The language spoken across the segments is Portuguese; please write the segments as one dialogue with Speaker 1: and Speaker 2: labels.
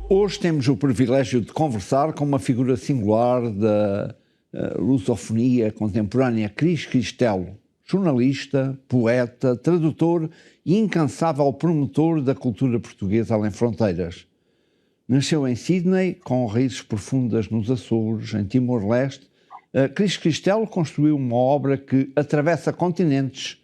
Speaker 1: Hoje temos o privilégio de conversar com uma figura singular da lusofonia contemporânea, Cris Cristelo, jornalista, poeta, tradutor e incansável promotor da cultura portuguesa além fronteiras. Nasceu em Sydney, com raízes profundas nos Açores, em Timor-Leste. Cris Cristelo construiu uma obra que atravessa continentes,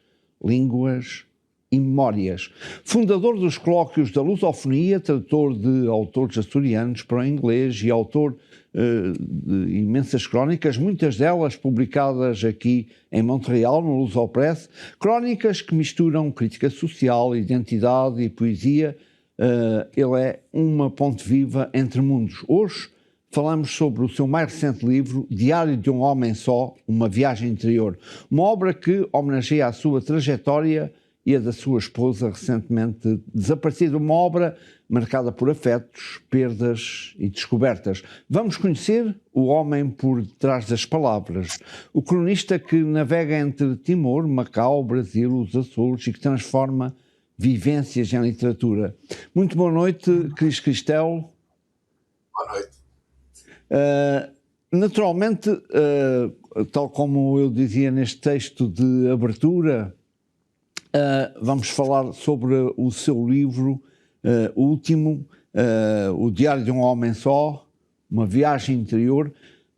Speaker 1: línguas e memórias. Fundador dos colóquios da lusofonia, tradutor de autores açorianos para o inglês e autor de imensas crónicas, muitas delas publicadas aqui em Montreal, no Lusopress, crónicas que misturam crítica social, identidade e poesia. Ele é uma ponte viva entre mundos. Hoje falamos sobre o seu mais recente livro, Diário de um Homem Só, uma viagem interior, uma obra que homenageia a sua trajetória e a da sua esposa, recentemente desaparecida, uma obra marcada por afetos, perdas e descobertas. Vamos conhecer o homem por trás das palavras, o cronista que navega entre Timor, Macau, Brasil, os Açores e que transforma vivências em literatura. Muito boa noite, Cris Cristelo.
Speaker 2: Boa noite.
Speaker 1: Naturalmente, tal como eu dizia neste texto de abertura, vamos falar sobre o seu livro, o último, o Diário de um Homem Só, uma viagem interior,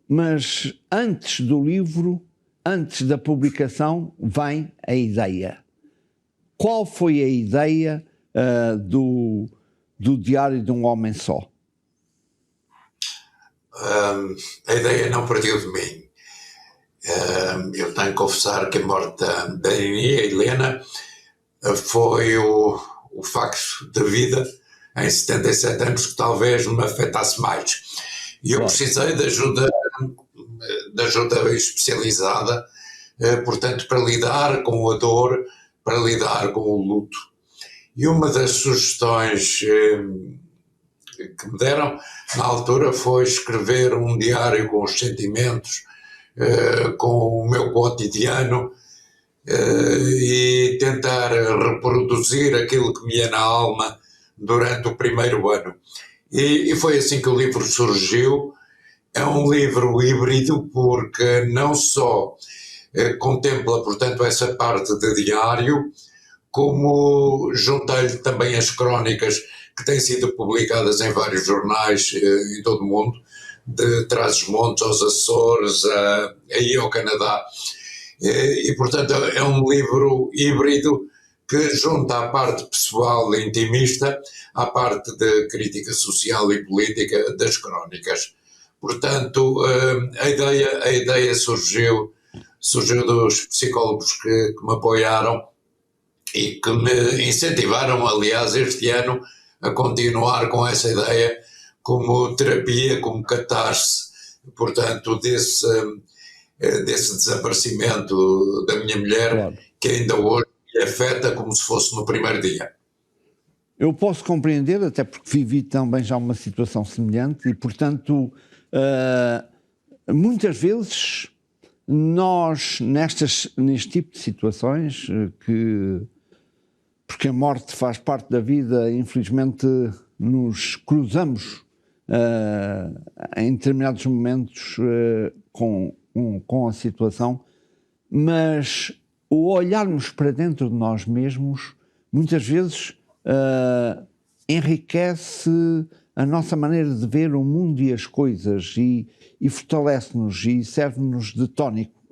Speaker 1: mas antes do livro, antes da publicação, vem a ideia. Qual foi a ideia do Diário de um Homem Só?
Speaker 2: A ideia não partiu de mim. Eu tenho que confessar que a morte da Helena foi o facto da vida em 77 anos que talvez me afetasse mais. E eu precisei de ajuda especializada, portanto, para lidar com a dor, para lidar com o luto. E uma das sugestões que me deram na altura foi escrever um diário com os sentimentos, com o meu cotidiano, e tentar reproduzir aquilo que me ia na alma durante o primeiro ano. E foi assim que o livro surgiu. É um livro híbrido porque não só contempla, portanto, essa parte de diário, como juntei-lhe também as crónicas que têm sido publicadas em vários jornais em todo o mundo, de Trás-os-Montes aos Açores, aí ao Canadá. E, portanto, é um livro híbrido que junta a parte pessoal e intimista à parte de crítica social e política das crónicas. Portanto, a ideia surgiu dos psicólogos que me apoiaram e que me incentivaram, aliás, este ano a continuar com essa ideia como terapia, como catarse, portanto, desse desaparecimento da minha mulher, claro, que ainda hoje me afeta como se fosse no primeiro dia.
Speaker 1: Eu posso compreender, até porque vivi também já uma situação semelhante e, portanto, muitas vezes nós, neste tipo de situações, porque a morte faz parte da vida, infelizmente nos cruzamos em determinados momentos com a situação, mas o olharmos para dentro de nós mesmos muitas vezes enriquece a nossa maneira de ver o mundo e as coisas e fortalece-nos e serve-nos de tónico.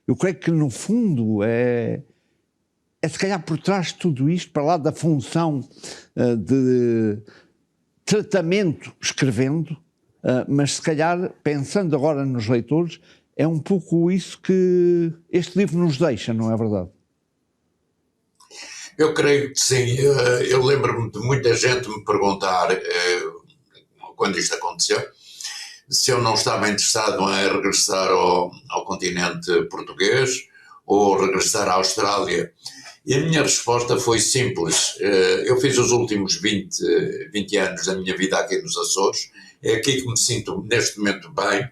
Speaker 1: Eu creio que no fundo é se calhar por trás de tudo isto, para lá da função de tratamento escrevendo, mas se calhar, pensando agora nos leitores, é um pouco isso que este livro nos deixa, não é verdade?
Speaker 2: Eu creio que sim. Eu lembro-me de muita gente me perguntar, quando isto aconteceu, se eu não estava interessado em regressar ao continente português ou regressar à Austrália. E a minha resposta foi simples. Eu fiz os últimos 20 anos da minha vida aqui nos Açores. É aqui que me sinto neste momento bem.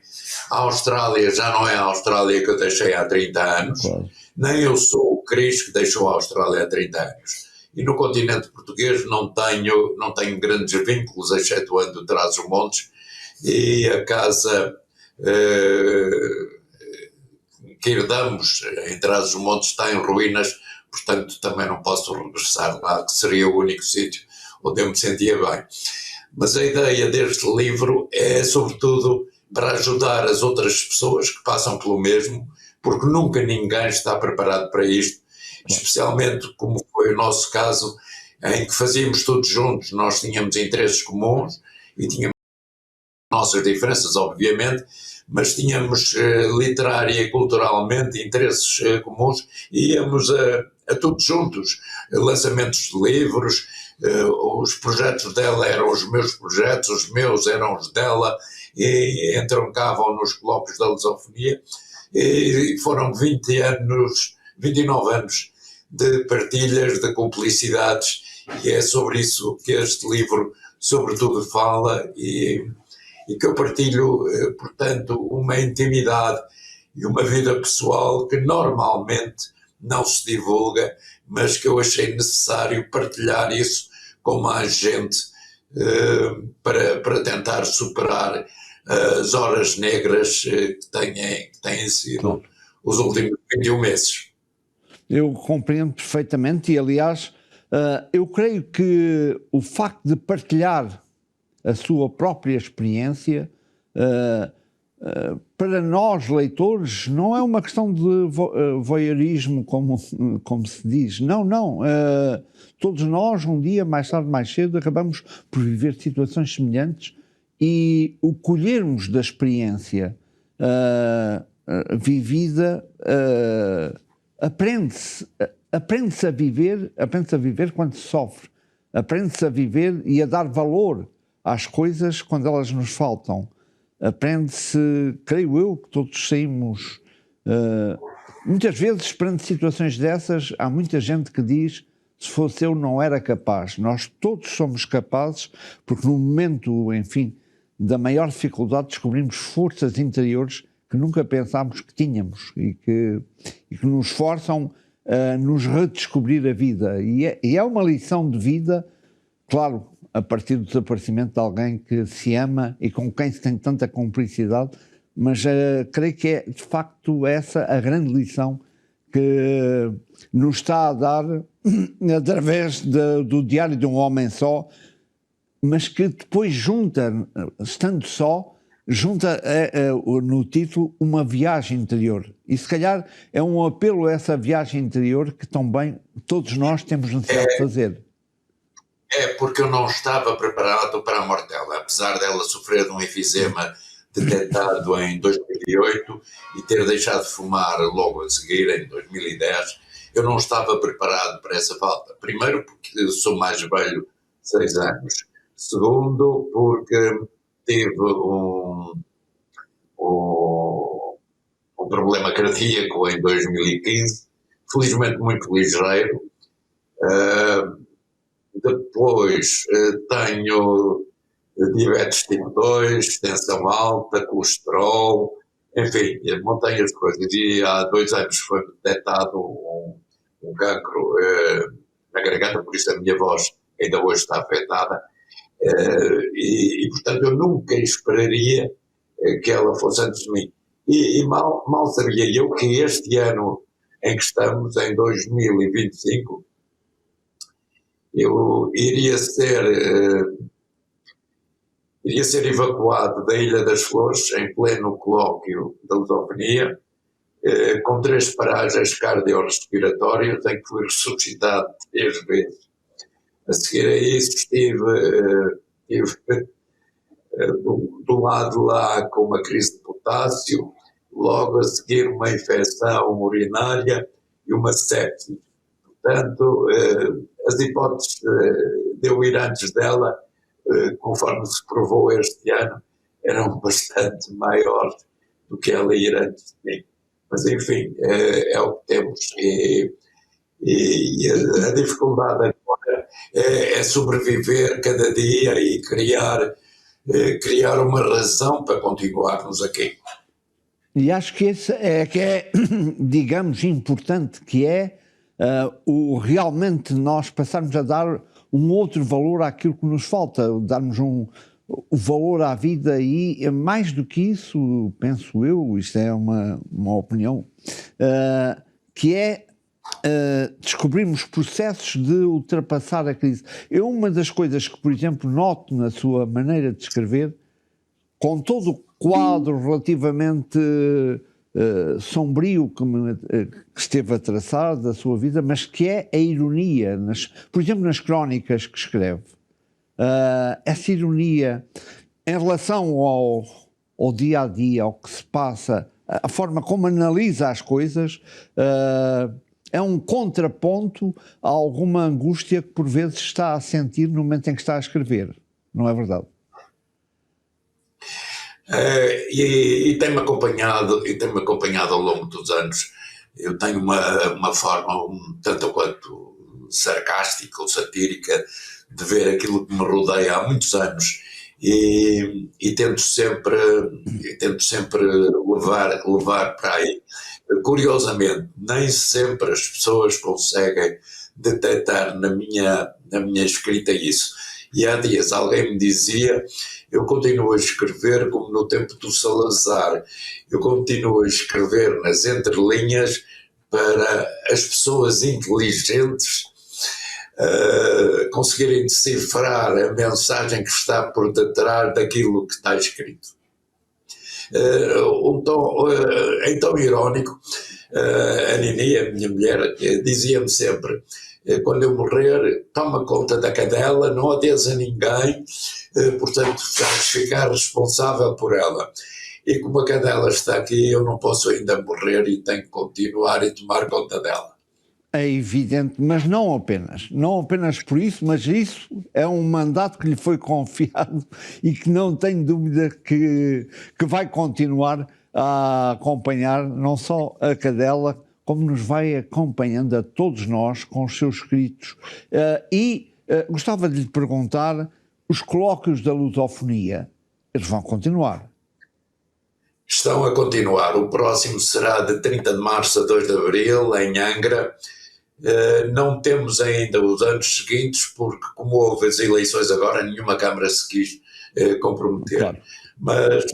Speaker 2: A Austrália já não é a Austrália que eu deixei há 30 anos. Claro. Nem eu sou o Cris que deixou a Austrália há 30 anos. e no continente português não tenho grandes vínculos, excetuando Trás-os-Montes, e a casa que herdamos em Trás-os-Montes está em ruínas, portanto também não posso regressar lá, que seria o único sítio onde eu me sentia bem. Mas a ideia deste livro é, sobretudo, para ajudar as outras pessoas que passam pelo mesmo, porque nunca ninguém está preparado para isto, especialmente como foi o nosso caso, em que fazíamos tudo juntos, nós tínhamos interesses comuns e tínhamos nossas diferenças, obviamente, mas tínhamos literária e culturalmente interesses comuns e íamos a todos juntos, lançamentos de livros, os projetos dela eram os meus projetos, os meus eram os dela, e entroncavam nos colóquios da lusofonia, e foram 29 anos de partilhas, de cumplicidades, e é sobre isso que este livro sobretudo fala, e que eu partilho, portanto, uma intimidade e uma vida pessoal que normalmente não se divulga, mas que eu achei necessário partilhar isso com mais gente para tentar superar as horas negras que têm sido os últimos 21 meses.
Speaker 1: Eu compreendo perfeitamente e, aliás, eu creio que o facto de partilhar a sua própria experiência, para nós leitores, não é uma questão de voyeurismo, como se diz. Não. Todos nós, um dia, mais tarde, mais cedo, acabamos por viver situações semelhantes e o colhermos da experiência vivida, aprende-se a viver quando se sofre, aprende-se a viver e a dar valor às coisas quando elas nos faltam. Aprende-se, creio eu, que todos saímos, muitas vezes, perante situações dessas, há muita gente que diz, se fosse eu não era capaz. Nós todos somos capazes, porque no momento, enfim, da maior dificuldade descobrimos forças interiores que nunca pensámos que tínhamos e que nos forçam a nos redescobrir a vida. E é uma lição de vida, claro, a partir do desaparecimento de alguém que se ama e com quem se tem tanta cumplicidade, mas creio que é de facto essa a grande lição que nos está a dar através do Diário de um Homem Só, mas que depois junta, estando só, no título uma viagem interior. E se calhar é um apelo a essa viagem interior que também todos nós temos necessidade de fazer.
Speaker 2: Porque eu não estava preparado para a morte dela, apesar dela sofrer de um efizema detectado em 2008 e ter deixado de fumar logo a seguir, em 2010, eu não estava preparado para essa falta. Primeiro porque sou mais velho, 6 anos. Segundo porque tive um problema cardíaco em 2015, felizmente muito ligeiro. Depois tenho diabetes tipo 2, tensão alta, colesterol, enfim, montanhas de coisas. E há 2 anos foi detectado um cancro na garganta, por isso a minha voz ainda hoje está afetada. E portanto, eu nunca esperaria que ela fosse antes de mim. E mal sabia eu que este ano em que estamos, em 2025, eu iria ser evacuado da Ilha das Flores em pleno colóquio da lusofonia, com 3 paragens cardiorrespiratórias, em que fui ressuscitado 3 vezes. A seguir a isso estive do lado lá com uma crise de potássio, logo a seguir uma infecção urinária e uma sepse. Portanto, as hipóteses de eu ir antes dela, conforme se provou este ano, eram bastante maiores do que ela ir antes de mim. Mas, enfim, é o que temos. E a dificuldade agora é sobreviver cada dia e criar uma razão para continuarmos aqui.
Speaker 1: E acho que esse é, digamos, importante, que é realmente nós passarmos a dar um outro valor àquilo que nos falta, darmos o valor à vida e, mais do que isso, penso eu, isto é uma opinião, que é descobrirmos processos de ultrapassar a crise. Uma das coisas que, por exemplo, noto na sua maneira de escrever, com todo o quadro relativamente sombrio que esteve a traçar da sua vida, mas que é a ironia, por exemplo, nas crónicas que escreve. Essa ironia em relação ao dia a dia, ao que se passa, a forma como analisa as coisas, é um contraponto a alguma angústia que por vezes está a sentir no momento em que está a escrever, não é verdade?
Speaker 2: E tem-me acompanhado ao longo dos anos. Eu tenho uma forma um tanto quanto sarcástica ou satírica de ver aquilo que me rodeia há muitos anos e tento sempre levar para aí. Curiosamente, nem sempre as pessoas conseguem detectar na minha escrita isso. E há dias alguém me dizia: eu continuo a escrever como no tempo do Salazar, eu continuo a escrever nas entrelinhas para as pessoas inteligentes conseguirem decifrar a mensagem que está por detrás daquilo que está escrito. Em tom irónico, a Nini, a minha mulher, dizia-me sempre: quando eu morrer, toma conta da cadela, não a dês a ninguém, portanto, vais ficar responsável por ela. E como a cadela está aqui, eu não posso ainda morrer e tenho que continuar e tomar conta dela.
Speaker 1: É evidente, mas não apenas por isso, mas isso é um mandato que lhe foi confiado e que não tenho dúvida que vai continuar a acompanhar não só a cadela, como nos vai acompanhando a todos nós com os seus escritos. Gostava de lhe perguntar, os colóquios da lusofonia, eles vão continuar?
Speaker 2: Estão a continuar. O próximo será de 30 de março a 2 de abril, em Angra. Não temos ainda os anos seguintes, porque como houve as eleições agora, nenhuma Câmara se quis comprometer. Claro. Mas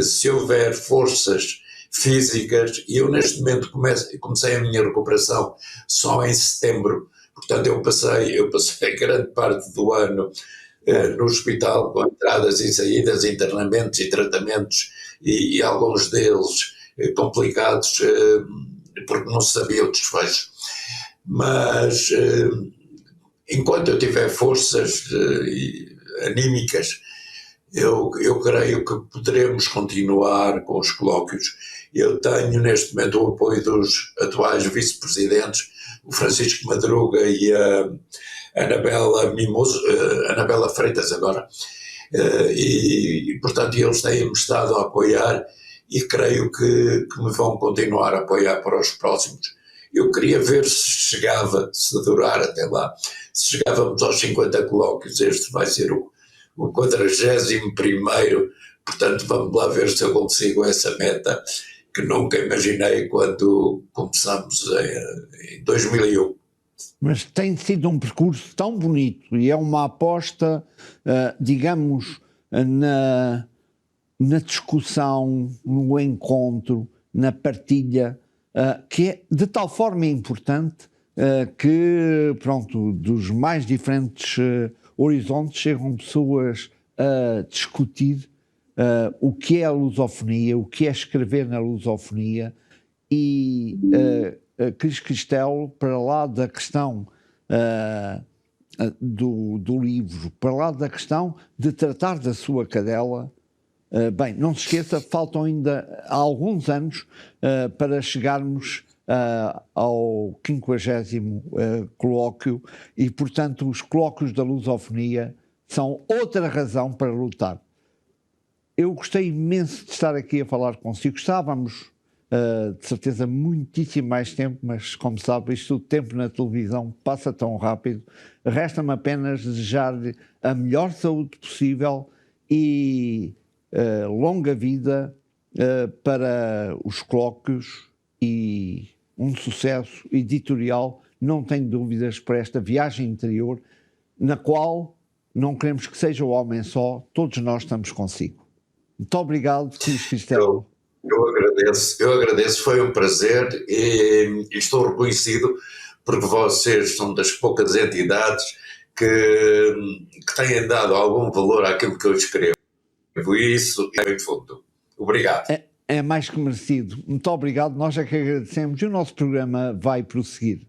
Speaker 2: se houver forças físicas, e eu neste momento comecei a minha recuperação só em setembro, portanto eu passei grande parte do ano no hospital, com entradas e saídas, internamentos e tratamentos, e alguns deles complicados, porque não se sabia o desfecho. Mas enquanto eu tiver forças anímicas, eu creio que poderemos continuar com os colóquios. Eu tenho neste momento o apoio dos atuais vice-presidentes, o Francisco Madruga e a Anabela Freitas agora, e portanto eles têm-me estado a apoiar e creio que me vão continuar a apoiar para os próximos. Eu queria ver se durar até lá, se chegávamos aos 50 colóquios. Este vai ser o 41º, portanto vamos lá ver se eu consigo essa meta que nunca imaginei quando começamos em 2001.
Speaker 1: Mas tem sido um percurso tão bonito e é uma aposta, digamos, na discussão, no encontro, na partilha, que é de tal forma importante que, pronto, dos mais diferentes horizontes chegam pessoas a discutir o que é a lusofonia, o que é escrever na lusofonia, e Cris Cristelo, para lá da questão do livro, para lá da questão de tratar da sua cadela, bem, não se esqueça, faltam ainda alguns anos para chegarmos ao 50º colóquio e, portanto, os colóquios da lusofonia são outra razão para lutar. Eu gostei imenso de estar aqui a falar consigo. Estávamos, de certeza, muitíssimo mais tempo, mas, como sabe, isto o tempo na televisão passa tão rápido. Resta-me apenas desejar-lhe a melhor saúde possível e longa vida para os colóquios e um sucesso editorial não tenho dúvidas, para esta viagem interior, na qual não queremos que seja o homem só, todos nós estamos consigo. Muito obrigado, Luís Cristelo.
Speaker 2: Eu agradeço, foi um prazer e estou reconhecido porque vocês são das poucas entidades que têm dado algum valor àquilo que eu escrevo. E isso é bem fundo. Obrigado.
Speaker 1: É mais que merecido. Muito obrigado, nós é que agradecemos e o nosso programa vai prosseguir.